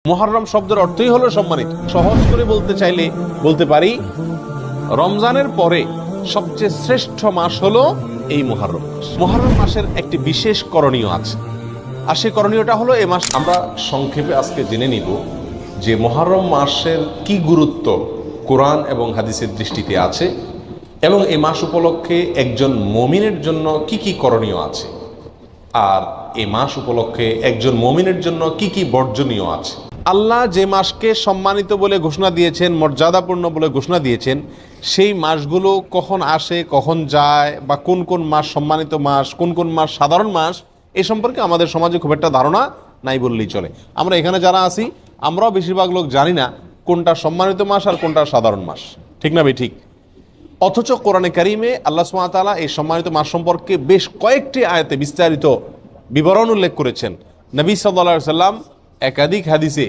মুহররম শব্দের অর্থই হলো সম্মানিত। সহজ করে বলতে চাইলে বলতে পারি রমজানের পরে সবচেয়ে শ্রেষ্ঠ মাস হলো এই মুহররম মাস। মুহররম মাসের একটি বিশেষ করণীয় আছে, আর সেই করণীয়টা হলো এই মাস আমরা সংক্ষেপে আজকে জেনে নিব যে মুহররম মাসের কি গুরুত্ব কোরআন এবং হাদিসের দৃষ্টিতে আছে এবং এই মাস উপলক্ষে একজন মুমিনের জন্য কি কি করণীয় আছে, আর এই মাস উপলক্ষে একজন মুমিনের জন্য কি কি বর্জনীয় আছে। আল্লাহ যে মাসকে সম্মানিত বলে ঘোষণা দিয়েছেন, মর্যাদাপূর্ণ বলে ঘোষণা দিয়েছেন, সেই মাসগুলো কখন আসে, কখন যায়, বা কোন কোন মাস সম্মানিত মাস, কোন কোন মাস সাধারণ মাস, এই সম্পর্কে আমাদের সমাজে খুব একটা ধারণা নাই বললেই চলে। আমরা এখানে যারা আছি আমরাও বেশিরভাগ লোক জানি না কোনটা সম্মানিত মাস আর কোনটা সাধারণ মাস, ঠিক না ভাই? ঠিক। অথচ কোরআনে কারিমে আল্লাহ সুবহানাহু ওয়া তাআলা এই সম্মানিত মাস সম্পর্কে বেশ কয়েকটি আয়াতে বিস্তারিত বিবরণ উল্লেখ করেছেন। নবী সাল্লাল্লাহু আলাইহি ওয়াসাল্লাম একাধিক হাদিসে